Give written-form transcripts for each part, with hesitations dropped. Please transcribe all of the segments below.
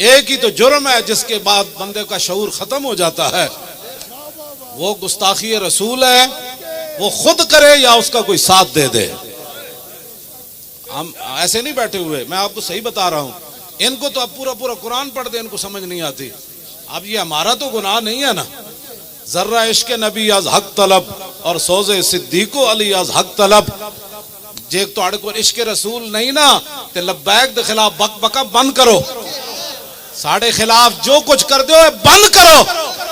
एक ही तो जुर्म है जिसके बाद बंदे का शऊर खत्म हो जाता है, वो गुस्ताखी रसूल है। वो खुद करे या उसका कोई साथ दे दे। हम ऐसे नहीं बैठे हुए, मैं आपको सही बता रहा हूं। इनको तो अब पूरा पूरा कुरान पढ़ दे, इनको समझ नहीं आती। अब ये हमारा तो गुनाह नहीं है ना। जर्रा इश्क नबी आज हक तलब और सोजे सिद्दीको अली आज हक तलब। जे तुहाडे कोल इश्क रसूल नहीं ना ते लब्बैक दे खिलाफ बक बका बंद करो। साढ़े खिलाफ जो कुछ कर दो बंद करो।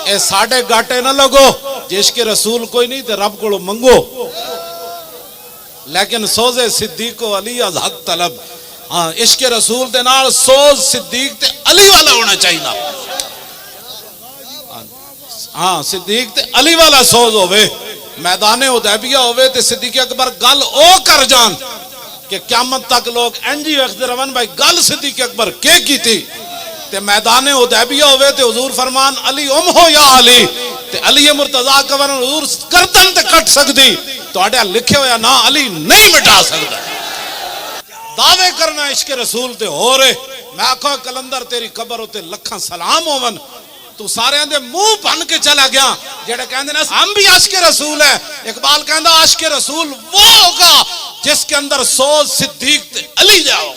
ए साढ़े गाटे ना लगो। जे इश्क रसूल कोई नहीं ते रब को मंगो। लेकिन सोजे सिद्दीको अली आज हक तलब। हाँ, इश्क रसूल दे नाल सोज सिद्दीक ते अली वाला होना चाहिए। हाँ, सिद्दीक ते अली वाला सोज होवे। मैदाने हुदैबिया होवे ते सिद्दीक अकबर गल ओ कर जान कि क़यामत तक लोग एंजी वखदे रवन भाई गल सिद्दीक अकबर के कीती। ते मैदाने हुदैबिया होवे ते हुजूर फरमान अली उम हो या अली ते अली मुर्तजा कवर हुजूर गर्दन ते कट सकदी। तुहाडे लिखे होया ना अली नहीं मिटा सकदा। दावे करना इश्क रसूल ते हो रे। मैं आखो कलंदर तेरी कबर उते लखां सलाम होवन। तू सारे दे मुंह बन के चला गया जेड़े कहंदे ने हम भी आशिक रसूल है। इकबाल कहंदा आशिक रसूल वो होगा जिसके अंदर सोज सिद्दीक ते अली जाओ।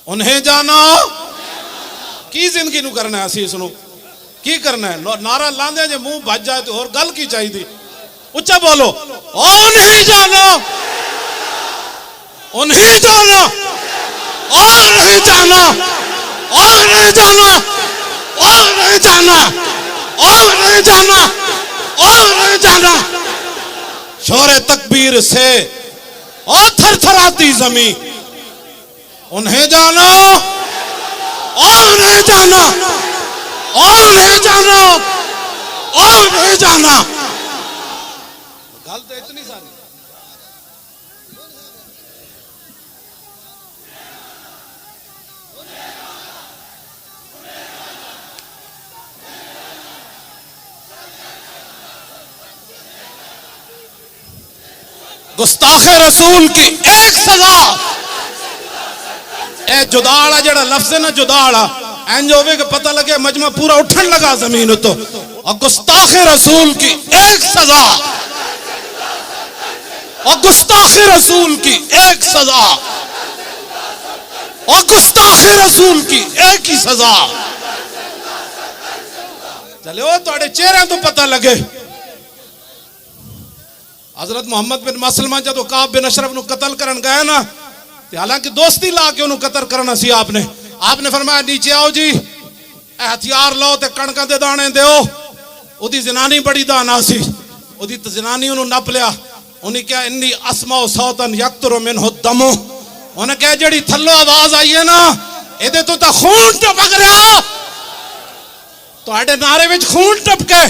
उन्हें जाना की जिंदगी नु करना है। असी इसनु की करना है। नारा लांदे जे मुंह भज जाए तो और गल की चाहिए। उच्चा बोलो उन्हें जाना, उन्हें जाना, और नहीं जाना, और नहीं जाना, और नहीं जाना, और नहीं जाना, और नहीं जाना। शोरे तकबीर से और थरथराती जमीन। उन्हें जाना, और नहीं जाना, और नहीं जाना, और नहीं जाना। गल तो इतनी सारी। गुस्ताखे रसूल की एक सजा। ए जुदाड़ा जड़ा लफ्ज है ना जुदाड़ा इंज होवे कि पता लगे मजमा पूरा उठन लगा जमीन तो। और गुस्ताखे रसूल की एक सजा, और गुस्ताखे रसूल की एक सजा, और गुस्ताखे रसूल की एक ही सजा। चले वो तुहाडे चेहरे तो पता लगे। हजरत मोहम्मद बिन मसलमा जदों काब बिन अशरफ नु कत्ल करन गए ना, हालांकि दोस्ती ला के उन्होंने कत्ल करना सी। आपने फरमाया नीचे आओ जी, हथियार लो ते कणकां दे दाने दो। उदी जनानी बड़ी दाना सी। उदी जनानी उन्होंने नप लिया। उन्हें क्या इन्नी अस्माओ सौतन यक्तुरु मिन्हु दमो। उन्हें क्या जड़ी थल्लो आवाज आई है ना एदे तो खून टपक रहा। तुहाडे नारे विच खून टपके।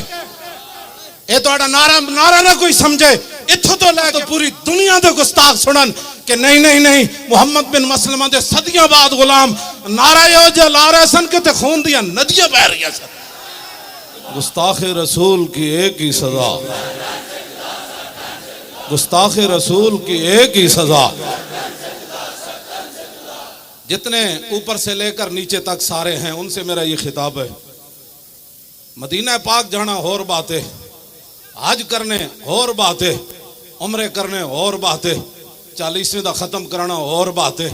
ये तुहाडा नारा ना कोई समझे। इत्थों तो लैके तो पूरी दुनिया दे गुस्ताख सुनन कि नहीं नहीं नहीं मोहम्मद बिन मसलमा दे सदियां बाद गुलाम नारा यो जो ला रहे सन कि खून दियां नदियां बह रही सन। गुस्ताखे रसूल की एक ही सजा, गुस्ताखे रसूल की एक ही सजा। जितने ऊपर से लेकर नीचे तक सारे हैं उनसे मेरा ये खिताब है। मदीना पाक जाना और बात है, हज करने और बात है, उम्रे करने और बात है, 40वें दा खत्म करना और बात है।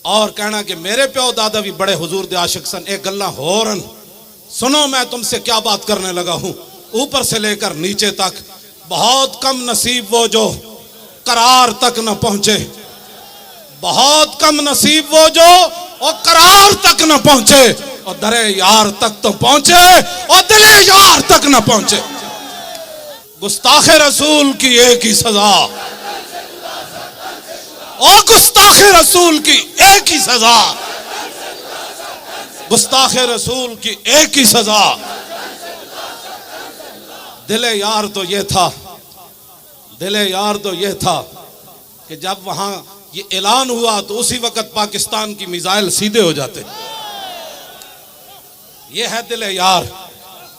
और कहना कि मेरे प्यो दादा भी बड़े हुजूर दे आशिक सन। एक गल्ला होरन सुनो, मैं तुमसे क्या बात करने लगा हूं। ऊपर से लेकर नीचे तक बहुत कम नसीब वो जो करार तक न पहुंचे। बहुत कम नसीब वो जो और करार तक न पहुंचे और दरे यार तक तो पहुंचे और दिले यार तक न पहुंचे। गुस्ताखे रसूल की एक ही सजा, और गुस्ताखे रसूल की एक ही सजा, गुस्ताखे रसूल की एक ही सजा। दिले यार तो ये था, दिले यार तो ये था कि जब वहां ये ऐलान हुआ तो उसी वक्त पाकिस्तान की मिसाइल सीधे हो जाते। ये है दिले यार।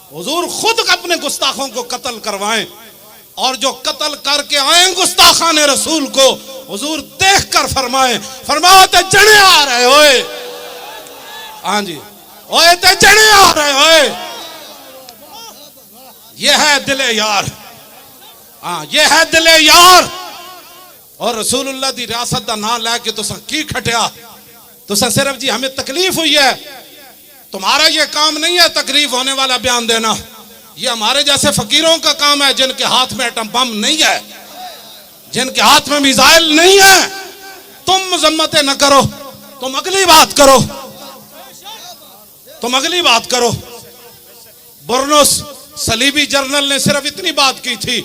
हुजूर खुद अपने गुस्ताखों को कत्ल करवाएं और जो कत्ल करके आए गुस्ताखान रसूल को हुजूर देख कर फरमाए, फरमाओ तो जने आ रहे होए। हाँ जी, ओए ते चने आ रहे ओए, ये है दिले यार। हाँ, ये है दिले यार। और रसूलुल्लाह दी रियासत दा नाम लैके तुसा की खटिया, तुसा सिर्फ जी हमें तकलीफ हुई है, तुम्हारा ये काम नहीं है तकलीफ होने वाला बयान देना, ये हमारे जैसे फकीरों का काम है जिनके हाथ में एटम बम नहीं है, जिनके हाथ में मिसाइल नहीं है। तुम मजम्मतें न करो, तुम अगली बात करो, तुम अगली बात करो। बुरनुस सलीबी जर्नल ने सिर्फ इतनी बात की थी,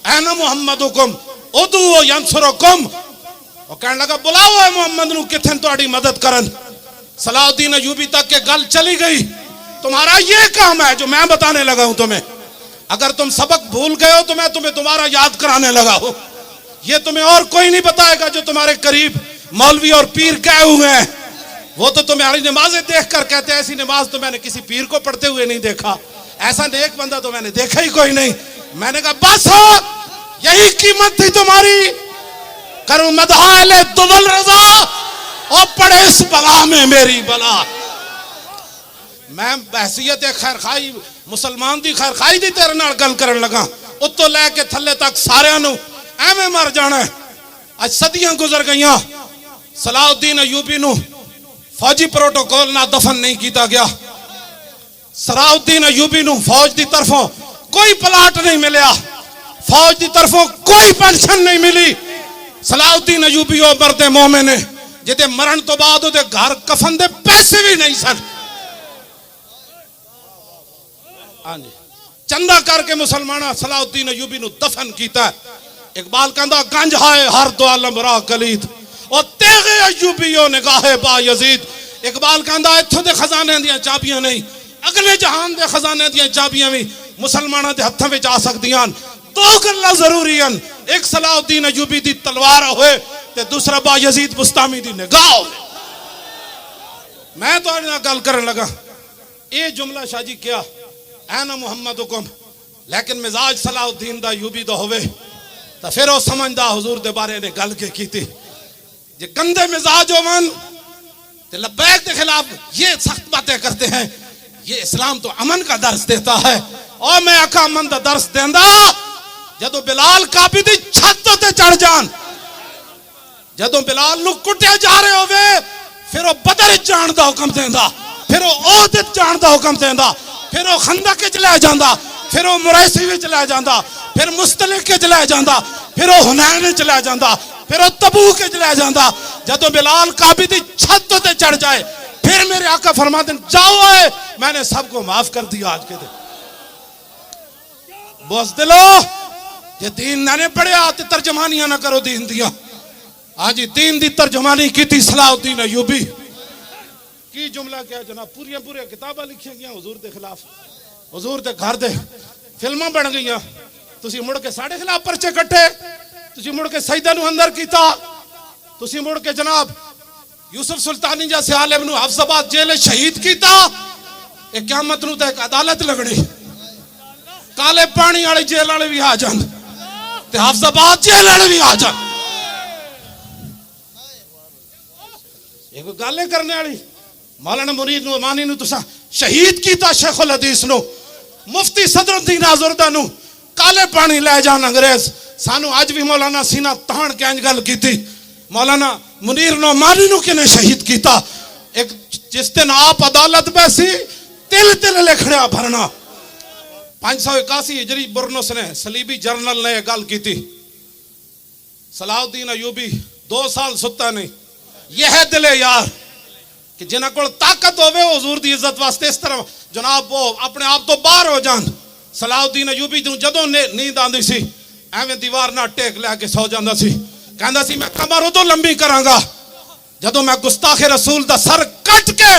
ऐना मुहम्मदुकुम उदू यंसुरुकुम, और कहने लगा बुलाओ है मोहम्मद नू किथन तुम्हारी मदद करन। सलाउद्दीन अयूबी तक के गल चली गई। तुम्हारा ये काम है जो मैं बताने लगा हूं तुम्हें। अगर तुम सबक भूल गए हो तो मैं तुम्हें दोबारा याद कराने लगा हूं। ये तुम्हें और कोई नहीं बताएगा जो तुम्हारे करीब मौलवी और पीर गए हुए हैं। वो तो तुम्हारी नमाजें देख कर कहते हैं ऐसी नमाज तो मैंने किसी पीर को पढ़ते हुए नहीं देखा, ऐसा नेक बंदा तो मैंने देखा ही कोई नहीं। मैंने कहा बस हो, यही कीमत थी तुम्हारी। करूं मदहाले दुबल रजा और पड़े इस बला में मेरी बला। मैं बहसियत खैर खाई मुसलमान दी खैर खाई दी तेरे नाल गल करन लगा, उत्तों लैके थल्ले तक सारियां नू एवें मर जाना है। आज सदियां गुजर गईयां, सलाउद्दीन अयूबी नू फौजी प्रोटोकॉल ना दफन नहीं किया गया। सलाउद्दीन अयूबी नू फौज की तरफों कोई प्लाट नहीं मिलया, फौज की तरफों कोई पेंशन नहीं मिली। सलाउद्दीन अयूबी ओ मरदे मोमिन ने जिते मरण तो बाद उहदे घर कफन दे पैसे भी नहीं सन। हाँ जी, चंदा करके मुसलमाना सलाउद्दीन अयूबी नू दफन किया। इकबाल कहंदा गंज हाय हर दो आलम रा कलीद और तेगे अयूबीओ निगाहे बा यजीद। इकबाल कहंदा इत्थों दे खजाने दियां चाबियां नहीं, अगले जहान दे खजाने दियां चाबियां भी मुसलमाना दे हत्थां विच आ सकदियां। दो गल्लां जरूरी हन, एक सलाउद्दीन अयूबी दी तलवार होए ते दूसरा बा यजीद बुस्तामी दी निगाह होवे। मैं तो आज गल करन लगा, ये जुमला शाजी क्या ऐना मुहम्मदुकुम, लेकिन मिजाज सलाउद्दीन दा अयूबी दा होवे तो फिर वो समझदा हुजूर दे बारे ने गल के कीती। जे गंदे मिजाज होवन ते लब्बैक के खिलाफ ये सख्त बातें करते हैं, ये इस्लाम तो अमन का दर्स देता है। और मैं आका अमन का दर्स देंदा जदों बिलाल काबी दी छत ते चढ़ जान, जदों बिलाल नू कुटिया जा रहे होवे फिर वो बदर जान दा हुक्म देंदा, फिर वो ओहद जान दा हुक्म देंदा, फिर वो खंदक च लै जांदा, फिर वो मुरैसी विच लै जांदा, फिर मुस्तलिक च लै जांदा, फिर वो हुनैन च लै जांदा, फिर वो तबूक च लै जांदा। जदों बिलाल काबी दी छत ते चढ़ जाए फिर मेरे आका फरमाते जाओ है मैंने सबको माफ कर दिया। आज के दिन बस दिलो जे दीन ना पढ़िया तो तर्जमानियां ना करो दीन दिया। आज दीन दी तर्जमानी की थी सलाउद्दीन अयूबी। की जुमला क्या जनाब, पूरिया पूरिया किताबां लिखिया गई हुजूर के खिलाफ, हुजूर के घर दे फिल्मां बन गई, तुसी मुड़ के साढ़े खिलाफ परचे कट्टे, तुसी मुड़ के सईदा नू अंदर कीता, तुसी मुड़ के जनाब यूसुफ सुल्तानी जैसे आलिम नू हफ्साबाद जेल शहीद किया। एक क़यामत नू तो एक अदालत लगनी, काले पानी वाली जेल वाले भी आ जान ते हफ्साबाद जेल वाले भी आ जान। एक गल करने वाली मौलाना मुरीद नुमानी नू तुसा शहीद किया, शेखुल हदीस नू मुफ्ती सदरुद्दीन आजुर्दा नू काले पानी ले जान अंग्रेज। सानू अज भी मौलाना सीना तान के इंज गल की, मौलाना मुनीर नोमानी नू किने शहीद किया। एक जिस दिन आप अदालत बैसी तिल तिल लिखड़ा भरना। 581 हिजरी बुरनुस ने सलीबी जर्नल ने गल की थी, सलाउद्दीन अयूबी 2 साल सुता नहीं। यह है दिले यार कि जिन्हां कोल ताकत होवे हुजूर दी इज्जत वास्ते इस तरह जनाब वो अपने आप तो बाहर हो जान। सलाउद्दीन अयूबी नू जदों नींद आंदी सी एवें दीवार ना टेक लैके सौ जांदा सी, कहंदा सी मैं कमर उदों लंबी करांगा जदों मैं गुस्ताखे रसूल दा सर कट के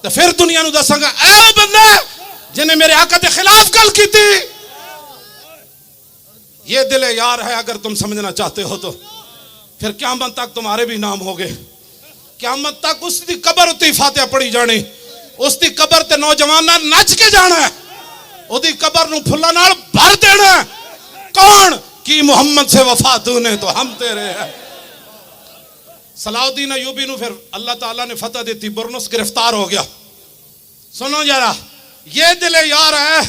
तो फिर दुनिया नू दसांगा ऐ बंदे जिन्हें मेरे आका के खिलाफ गल की थी। ये दिले यार है, अगर तुम समझना चाहते हो तो फिर क़यामत तक तुम्हारे भी नाम हो गए। क़यामत तक उसकी कबर उत्ते फातिहा पढ़ी जानी, उसकी कबर ते नौजवाना नच के जाना है, उसकी कबर नू फुल्लां नाल भर देना है। कौन की मोहम्मद से वफा तूने तो हम तेरे हैं। सलाउद्दीन अयूबी नु फिर अल्लाह ताला ने फतह दी, बुरनुस गिरफ्तार हो गया। सुनो जरा, ये दिले यार है।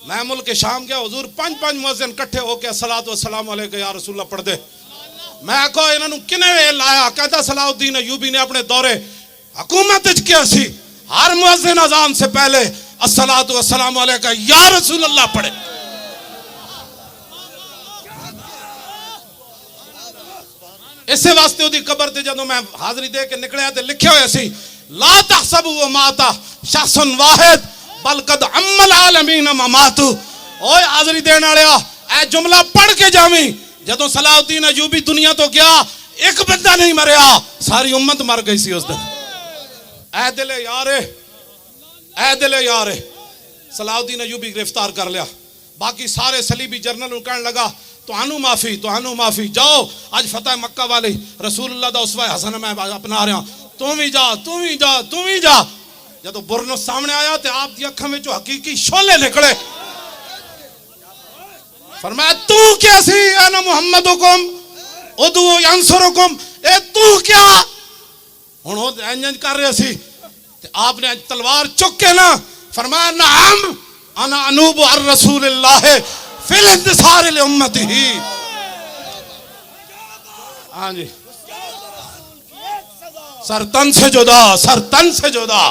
मैं मुल्क शाम गया, हुजूर 5 मुअज्जिन इकट्ठे होके अस्सलातु वस्सलाम अलैका या रसूलल्लाह पढ़ दे। मैं आखो इन्होंने किने वे लाया? कहता सलाउद्दीन अयूबी ने अपने दौरे हुकूमत किया सी, हर मुअज्जिन अजान से पहले अस्सलातु वस्सलाम अलैका या रसूलल्लाह पढ़े। इसे वास्ते ओदी कबर ते जदों मैं हाजरी दे के निकलिया ते लिखिया होया सी, ला तहसबु व माता शख्सन वाहिद बल कद अम्मल आलमीन ममातु। ओए हाजरी देने वालिया, ए जुमला पढ़ के जावी। जदों सलाउद्दीन अयूबी दुनिया तो गया, एक बंदा नहीं मरिया, सारी उम्मत मर गई सी उस दिन। ए दिले यारे, ए दिले यारे, सलाउद्दीन अयूबी गिरफ्तार कर लिया। बाकी सारे सलीबी जर्नल कहने लगा तुहानू माफी, तुहानू माफी, जाओ आज फतेह मक्का वाली रसूलुल्लाह दा उसवा हसन मैं अपना रहा, तू भी जा, तू भी जा, तू भी जा। जब बुरनुस सामने आया तो आप दी अखां विचों हकीकी शोले निकले। फरमाया तू क्या सी अना मुहम्मदुकुम उदु यंसुरुकुम, ए तू क्या? हुण ओ इंज कर रहे सी ते आपने तलवार चुक के ना फरमाया नअम अना अनूबु अर रसूलिल्लाह फिल इंतसार ले उम्मतिही। हाँ जी, सर तन से जुदा, सर तन से जुदा,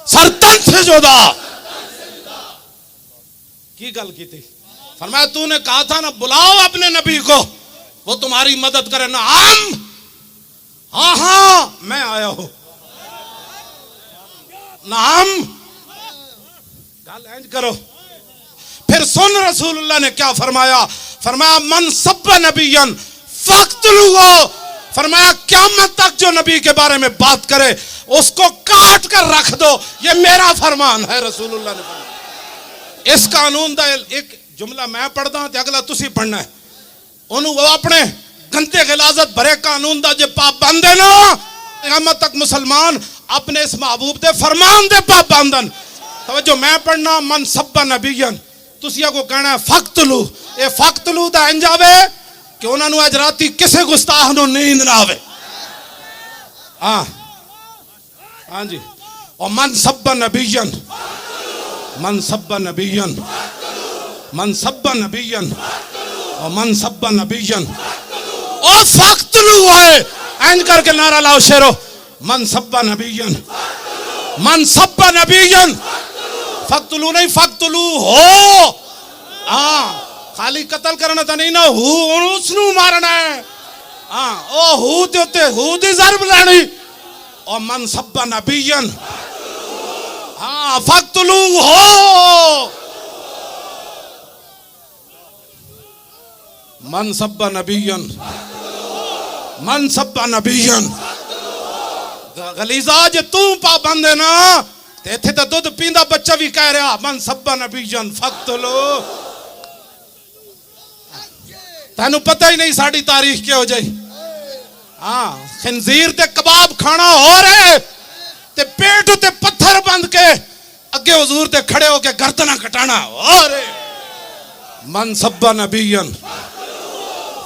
सर तन से जुदा। की गल की थी? फरमाया तूने कहा था ना बुलाओ अपने नबी को, वो तुम्हारी मदद करे ना। हम हाँ हाँ मैं आया हूं। नाम गाल इंज करो। फिर सुन रसूलुल्लाह ने क्या फरमाया? फरमाया मन सब्बा नबियन फक्तलुहु। फरमाया क़यामत तक जो नबी के बारे में बात करे उसको काट कर रख दो, ये मेरा फरमान है। रसूलुल्लाह ने फरमाया इस कानून का एक जुमला मैं पढ़दा ते अगला तुसी पढ़ना है। ओनू वो अपने गंदे गिलाजत भरे कानून का जो पाबंद है ना, क़यामत तक मुसलमान अपने इस महबूब दे फरमान दे पाबंदन। तवज्जो मैं पढ़ना मन सब्बा नबियन, तुसिया को कहना फक्तलू। ये फक्तलू दा इंज आवे कि उन्होंने अज राती किसी गुस्ताख नूं नींद ना आवे। हाँ हाँ जी, और मन सब्बा नबियन, मन सब्बा नबियन, मन सब्बा नबियन, और मन सब्बा नबियन और फक्तलू है। इंज करके नारा लाओ शेरो, मन सब्बा नबियन, मन सब्बा नबियन, फक्तलू नहीं फक्तलू हो। हाँ खाली कत्ल करना तो नहीं ना, हु उसनू मारना है। हाँ ओ हु ते उत्ते हु दी ज़रब लानी। और मन सब्बा नबियन, हाँ फक्तलू हो। मन सब्बा नबियन, मन सब्बा नबियन। गलीजा जे तू पाबंद है ना, ते इत्थे तो दूध पींदा बच्चा भी कह रहा मन सब्बा नबियन फक्तलू। तेनू पता ही नहीं साड़ी तारीख क्या हो जाए। हाँ खंजीर ते कबाब खाना हो रहे ते पेट ते पत्थर बंद के अगे हुजूर ते खड़े होके गर्दना कटाना हो रहे। मन सब्बा नबियन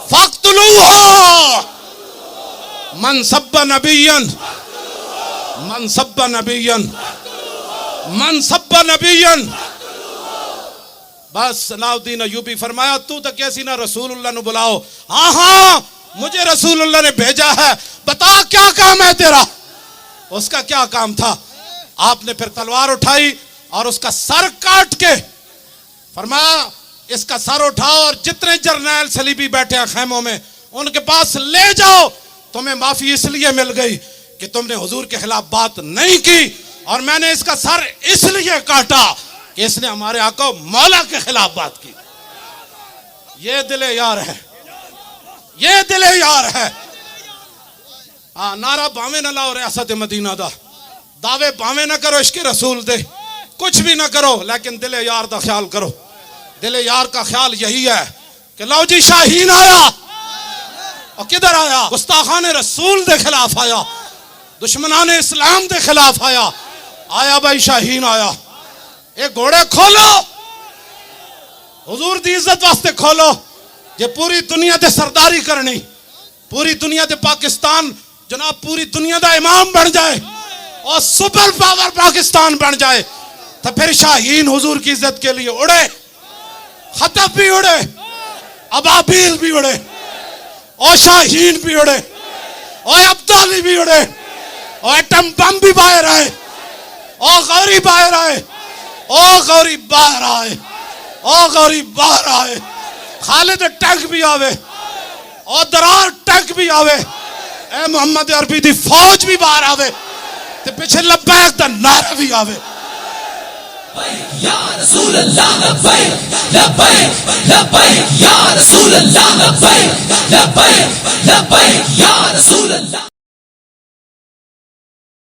फक्तलू हो। मन सब्बा नबियन, मन सब्बा नबियन, मन सब्बा नबियन। बस सलाउद्दीन अयूबी फरमाया तू तो कैसी ना रसूलुल्लाह ने बुलाओ। हाँ हाँ मुझे रसूलुल्लाह ने भेजा है, बता क्या काम है तेरा? उसका क्या काम था? आपने फिर तलवार उठाई और उसका सर काट के फरमाया इसका सर उठाओ और जितने जर्नैल सलीबी बैठे हैं खेमों में उनके पास ले जाओ। तुम्हें माफी इसलिए मिल गई कि तुमने हुजूर के खिलाफ बात नहीं की, और मैंने इसका सर इसलिए काटा कि इसने हमारे आका मौला के खिलाफ बात की। ये दिले यार है, ये दिले यार है। हाँ नारा भावे न लाओ रियासत मदीना दा, दावे भावे न करो इश्क रसूल दे, कुछ भी ना करो, लेकिन दिले यार का ख्याल करो। दिले यार का ख्याल यही है कि लो जी शाहीन आया। और किधर आया? गुस्ताखान रसूल दे खिलाफ आया, दुश्मनान इस्लाम दे खिलाफ आया। आया भाई शाहीन आया। ये घोड़े खोलो, हुजूर दी इज्जत वास्ते खोलो। जे पूरी दुनिया ते सरदारी करनी, पूरी दुनिया ते पाकिस्तान जनाब पूरी दुनिया दा इमाम बन जाए और सुपर पावर पाकिस्तान बन जाए, तो फिर शाहीन हुजूर की इज्जत के लिए उड़े, खतब भी उड़े, अबाबील भी उड़े, और शाहीन भी उड़े, और अब्दाली भी उड़े, और एटम बम भी बाहर आए, और गौरी बाहर आए, और गौरी बाहर आए, और गौरी बाहर आए, खालिद टैंक भी आवे, और दरार टैंक भी आवे, ए मोहम्मद अरबी दी फौज भी बाहर आवे, ते पीछे लब्बैक दा नारा भी आवे। या रसूल अल्लाह लब्बैक लब्बैक लब्बैक या रसूल अल्लाह लब्बैक लब्बैक लब्बैक या रसूल अल्लाह।